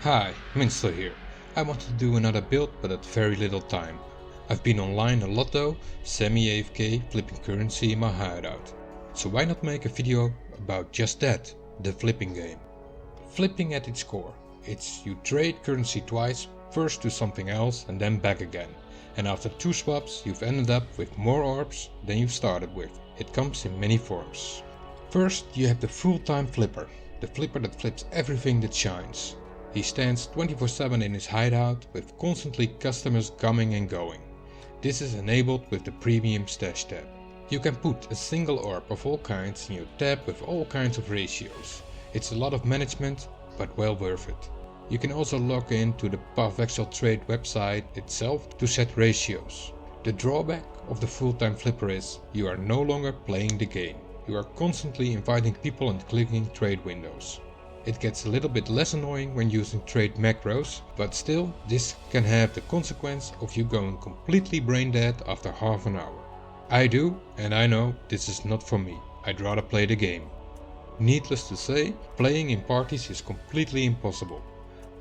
Hi, Minster here. I wanted to do another build but at very little time. I've been online a lot though, semi-AFK, flipping currency in my hideout. So why not make a video about just that, the flipping game. Flipping at its core, it's you trade currency twice, first to something else and then back again. And after 2 swaps you've ended up with more orbs than you started with. It comes in many forms. First you have the full-time flipper, the flipper that flips everything that shines. He stands 24/7 in his hideout with constantly customers coming and going. This is enabled with the premium stash tab. You can put a single orb of all kinds in your tab with all kinds of ratios. It's a lot of management, but well worth it. You can also log in to the Exile trade website itself to set ratios. The drawback of the full-time flipper is you are no longer playing the game. You are constantly inviting people and clicking trade windows. It gets a little bit less annoying when using trade macros, but still this can have the consequence of you going completely brain dead after half an hour. I do, and I know this is not for me. I'd rather play the game. Needless to say, playing in parties is completely impossible.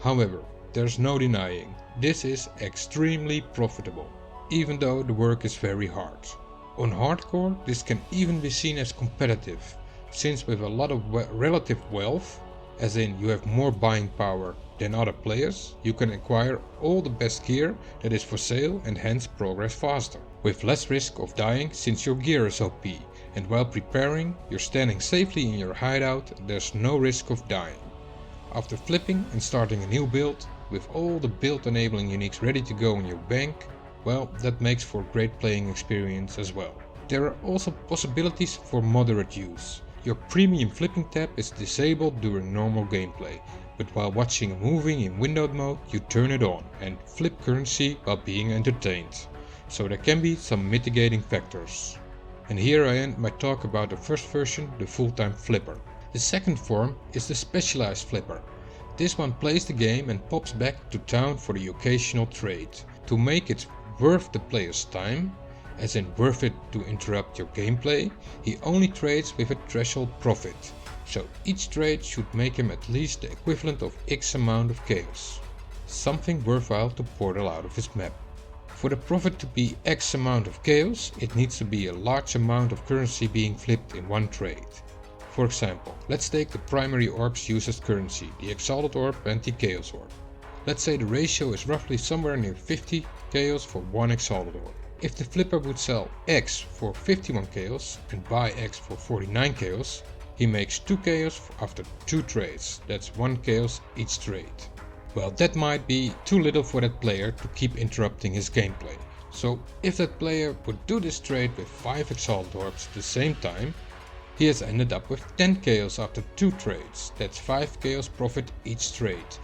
However, there's no denying, this is extremely profitable, even though the work is very hard. On hardcore, this can even be seen as competitive, since with a lot of relative wealth, as in you have more buying power than other players, you can acquire all the best gear that is for sale and hence progress faster, with less risk of dying since your gear is OP, and while preparing you're standing safely in your hideout, there's no risk of dying. After flipping and starting a new build, with all the build enabling uniques ready to go in your bank, well, that makes for a great playing experience as well. There are also possibilities for moderate use. Your premium flipping tab is disabled during normal gameplay, but while watching a movie in windowed mode you turn it on and flip currency while being entertained. So there can be some mitigating factors. And here I end my talk about the first version, the full-time flipper. The second form is the specialized flipper. This one plays the game and pops back to town for the occasional trade. To make it worth the player's time, as in worth it to interrupt your gameplay, he only trades with a threshold profit, so each trade should make him at least the equivalent of X amount of chaos, something worthwhile to portal out of his map. For the profit to be X amount of chaos, it needs to be a large amount of currency being flipped in one trade. For example, let's take the primary orbs used as currency, the Exalted Orb and the Chaos Orb. Let's say the ratio is roughly somewhere near 50 chaos for one Exalted Orb. If the flipper would sell X for 51 chaos and buy X for 49 chaos, he makes 2 chaos after 2 trades, that's 1 chaos each trade. Well, that might be too little for that player to keep interrupting his gameplay. So if that player would do this trade with 5 Exalted Orbs at the same time, he has ended up with 10 chaos after 2 trades, that's 5 chaos profit each trade.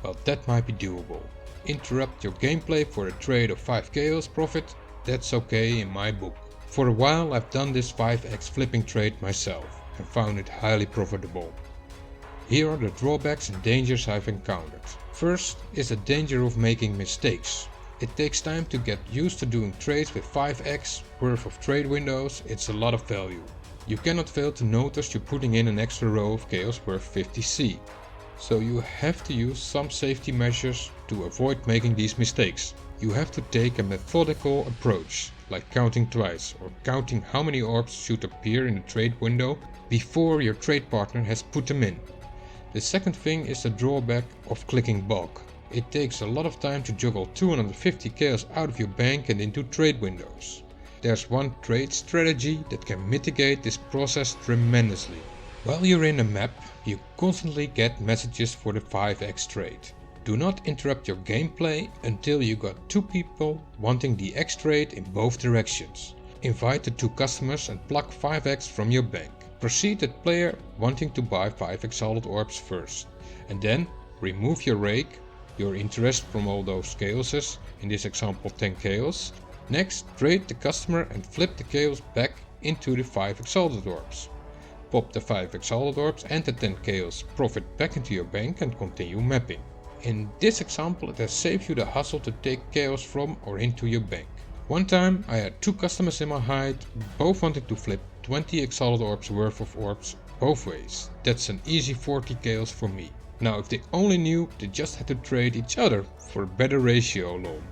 Well, that might be doable. Interrupt your gameplay for a trade of 5 chaos profit, that's okay in my book. For a while I've done this 5x flipping trade myself and found it highly profitable. Here are the drawbacks and dangers I've encountered. First is the danger of making mistakes. It takes time to get used to doing trades with 5x worth of trade windows, it's a lot of value. You cannot fail to notice you're putting in an extra row of chaos worth 50C. So you have to use some safety measures to avoid making these mistakes. You have to take a methodical approach, like counting twice or counting how many orbs should appear in the trade window before your trade partner has put them in. The second thing is the drawback of clicking bulk. It takes a lot of time to juggle 250 chaos out of your bank and into trade windows. There's one trade strategy that can mitigate this process tremendously. While you're in a map, you constantly get messages for the 5x trade. Do not interrupt your gameplay until you got 2 people wanting the X trade in both directions. Invite the 2 customers and pluck 5x from your bank. Proceed that player wanting to buy 5 Exalted Orbs first. And then remove your rake, your interest from all those chaoses, in this example 10 chaos. Next, trade the customer and flip the chaos back into the 5 Exalted Orbs. Pop the 5 Exalted Orbs and the 10 chaos profit back into your bank and continue mapping. In this example it has saved you the hassle to take chaos from or into your bank. One time I had 2 customers in my hide, both wanting to flip 20 Exalted Orbs worth of orbs both ways. That's an easy 40 chaos for me. Now if they only knew, they just had to trade each other for a better ratio lol.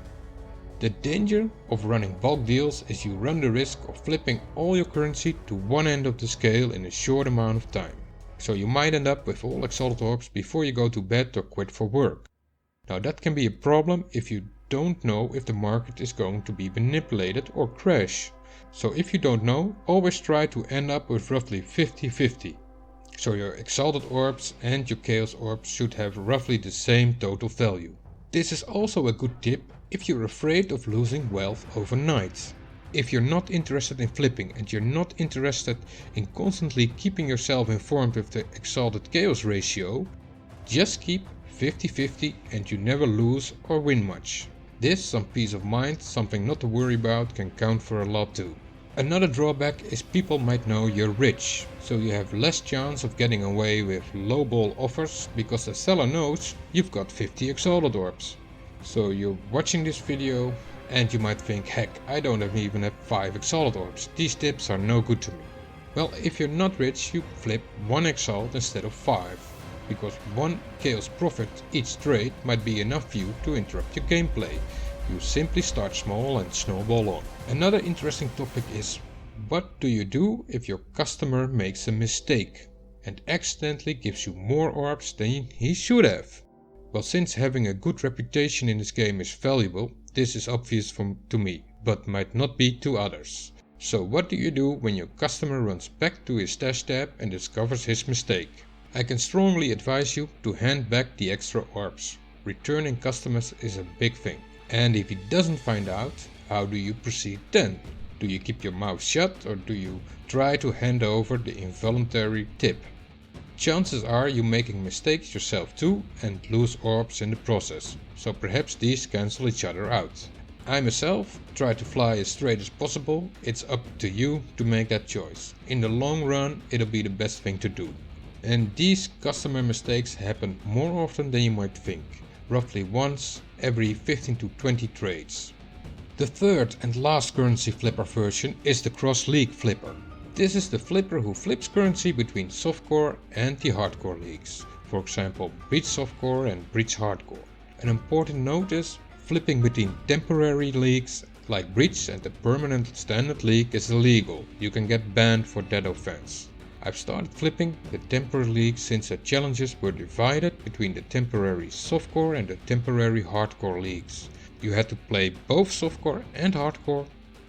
The danger of running bulk deals is you run the risk of flipping all your currency to one end of the scale in a short amount of time. So you might end up with all exalted orbs before you go to bed or quit for work. Now that can be a problem if you don't know if the market is going to be manipulated or crash. So if you don't know, always try to end up with roughly 50-50. So your exalted orbs and your chaos orbs should have roughly the same total value. This is also a good tip if you're afraid of losing wealth overnight. If you're not interested in flipping and you're not interested in constantly keeping yourself informed with the exalted chaos ratio, just keep 50-50 and you never lose or win much. This, some peace of mind, something not to worry about, can count for a lot too. Another drawback is people might know you're rich, so you have less chance of getting away with lowball offers because the seller knows you've got 50 exalted orbs. So you're watching this video and you might think, heck, I don't even have 5 exalted orbs, these tips are no good to me. Well, if you're not rich, you flip 1 exalt instead of 5. Because 1 chaos profit each trade might be enough for you to interrupt your gameplay. You simply start small and snowball on. Another interesting topic is, what do you do if your customer makes a mistake and accidentally gives you more orbs than he should have? Well, since having a good reputation in this game is valuable, this is obvious to me, but might not be to others. So what do you do when your customer runs back to his stash tab and discovers his mistake? I can strongly advise you to hand back the extra orbs. Returning customers is a big thing. And if he doesn't find out, how do you proceed then? Do you keep your mouth shut or do you try to hand over the involuntary tip? Chances are you making mistakes yourself too and lose orbs in the process, so perhaps these cancel each other out. I myself try to fly as straight as possible. It's up to you to make that choice. In the long run, it'll be the best thing to do. And these customer mistakes happen more often than you might think, roughly once every 15 to 20 trades. The third and last currency flipper version is the cross-league flipper. This is the flipper who flips currency between softcore and the hardcore leagues, for example Breach Softcore and Breach Hardcore. An important note is, flipping between temporary leagues like Breach and the permanent standard league is illegal. You can get banned for that offense. I've started flipping the temporary league since the challenges were divided between the temporary softcore and the temporary hardcore leagues. You had to play both softcore and hardcore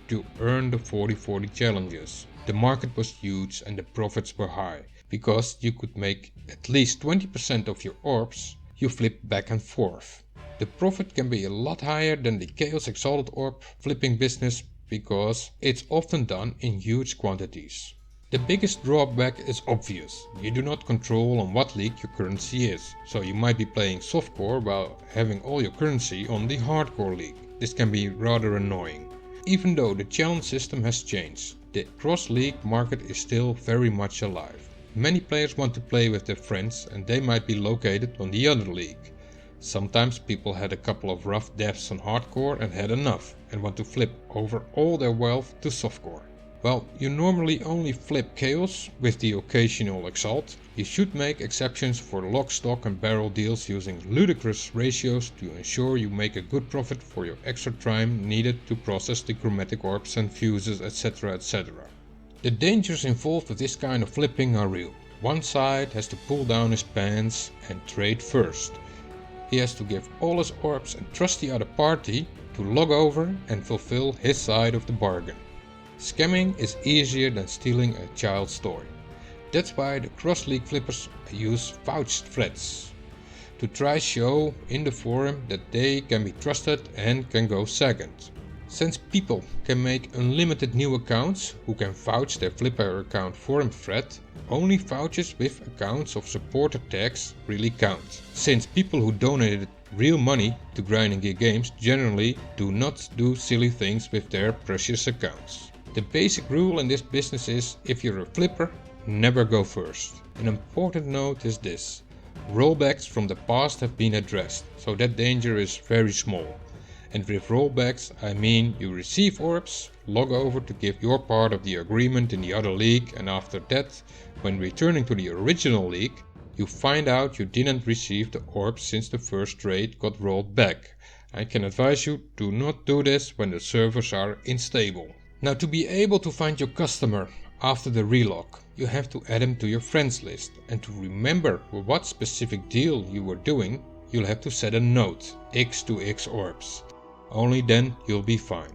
to earn the 40-40 challenges. The market was huge and the profits were high, because you could make at least 20% of your orbs you flip back and forth. The profit can be a lot higher than the Chaos Exalted Orb flipping business because it's often done in huge quantities. The biggest drawback is obvious. You do not control on what league your currency is, so you might be playing softcore while having all your currency on the hardcore league. This can be rather annoying. Even though the challenge system has changed, the cross-league market is still very much alive. Many players want to play with their friends and they might be located on the other league. Sometimes people had a couple of rough deaths on hardcore and had enough and want to flip over all their wealth to softcore. Well, you normally only flip chaos with the occasional exalt. You should make exceptions for lock, stock and barrel deals using ludicrous ratios to ensure you make a good profit for your extra time needed to process the chromatic orbs and fuses, etc, etc. The dangers involved with this kind of flipping are real. One side has to pull down his pants and trade first. He has to give all his orbs and trust the other party to log over and fulfill his side of the bargain. Scamming is easier than stealing a child's toy. That's why the cross-league flippers use vouched threads to try show in the forum that they can be trusted and can go second. Since people can make unlimited new accounts who can vouch their flipper account forum thread, only vouchers with accounts of supporter tags really count. Since people who donated real money to grinding gear games generally do not do silly things with their precious accounts. The basic rule in this business is, if you're a flipper, never go first. An important note is this: rollbacks from the past have been addressed, so that danger is very small. And with rollbacks I mean you receive orbs, log over to give your part of the agreement in the other league, and after that, when returning to the original league, you find out you didn't receive the orbs since the first trade got rolled back. I can advise you, do not do this when the servers are unstable. Now, to be able to find your customer after the relog, you have to add him to your friends list, and to remember what specific deal you were doing, you'll have to set a note, X to X orbs. Only then you'll be fine.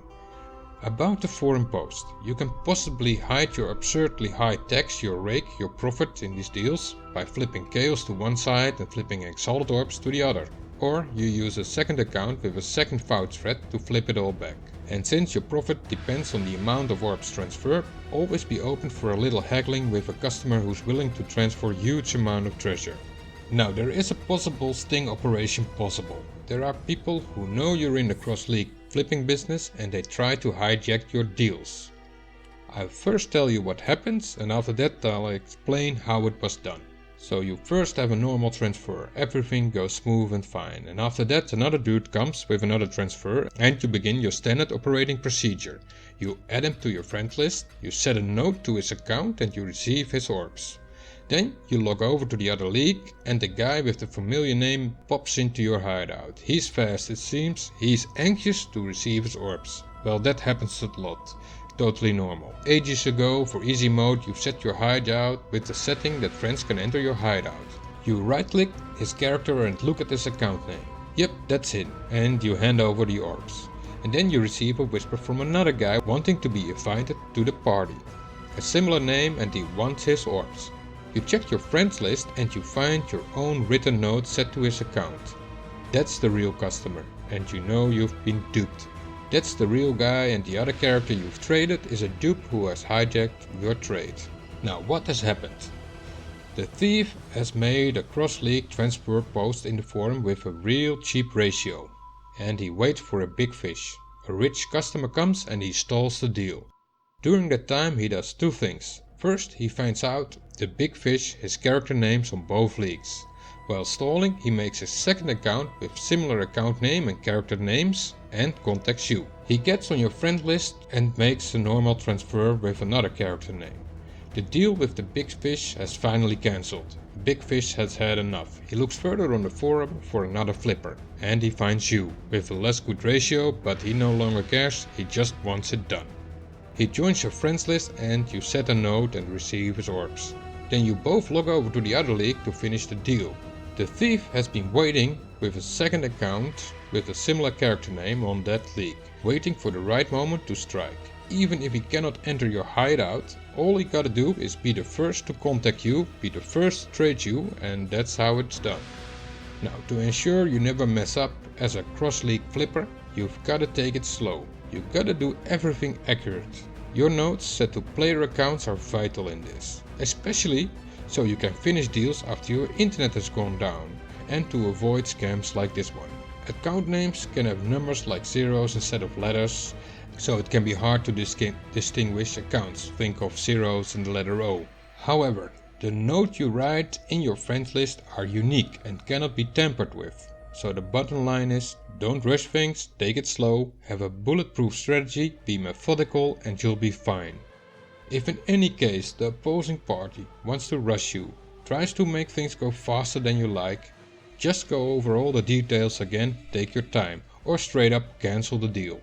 About the forum post, you can possibly hide your absurdly high tax, your rake, your profit in these deals by flipping chaos to one side and flipping exalted orbs to the other. Or you use a second account with a second vouch thread to flip it all back. And since your profit depends on the amount of orbs transferred, always be open for a little haggling with a customer who's willing to transfer huge amount of treasure. Now, there is a possible sting operation possible. There are people who know you're in the cross-league flipping business and they try to hijack your deals. I'll first tell you what happens, and after that I'll explain how it was done. So you first have a normal transfer, everything goes smooth and fine, and after that another dude comes with another transfer and you begin your standard operating procedure. You add him to your friend list, you set a note to his account and you receive his orbs. Then you log over to the other league and the guy with the familiar name pops into your hideout. He's fast, it seems, he's anxious to receive his orbs. Well, that happens a lot. Totally normal. Ages ago, for easy mode, you set your hideout with the setting that friends can enter your hideout. You right click his character and look at his account name. Yep, that's it. And you hand over the orbs. And then you receive a whisper from another guy wanting to be invited to the party. A similar name and he wants his orbs. You check your friends list and you find your own written note set to his account. That's the real customer, and you know you've been duped. That's the real guy, and the other character you've traded is a dupe who has hijacked your trade. Now, what has happened? The thief has made a cross-league transfer post in the forum with a real cheap ratio. And he waits for a big fish. A rich customer comes and he stalls the deal. During that time he does two things. First, he finds out the big fish his character names on both leagues. While stalling, he makes a second account with similar account name and character names and contacts you. He gets on your friend list and makes a normal transfer with another character name. The deal with the big fish has finally cancelled. Big fish has had enough. He looks further on the forum for another flipper. And he finds you, with a less good ratio, but he no longer cares, he just wants it done. He joins your friends list and you set a note and receive his orbs. Then you both log over to the other league to finish the deal. The thief has been waiting with a second account with a similar character name on that league, waiting for the right moment to strike. Even if he cannot enter your hideout, all he gotta do is be the first to contact you, be the first to trade you, and that's how it's done. Now, to ensure you never mess up as a cross-league flipper, you've gotta take it slow. You gotta do everything accurate. Your notes set to player accounts are vital in this, especially so you can finish deals after your internet has gone down, and to avoid scams like this one. Account names can have numbers like zeros instead of letters, so it can be hard to distinguish accounts. Think of zeros and the letter O. However, the note you write in your friends list are unique and cannot be tampered with. So the bottom line is, don't rush things, take it slow, have a bulletproof strategy, be methodical and you'll be fine. If in any case the opposing party wants to rush you, tries to make things go faster than you like, just go over all the details again, take your time, or straight up cancel the deal.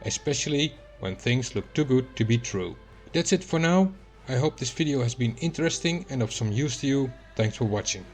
Especially when things look too good to be true. That's it for now. I hope this video has been interesting and of some use to you. Thanks for watching.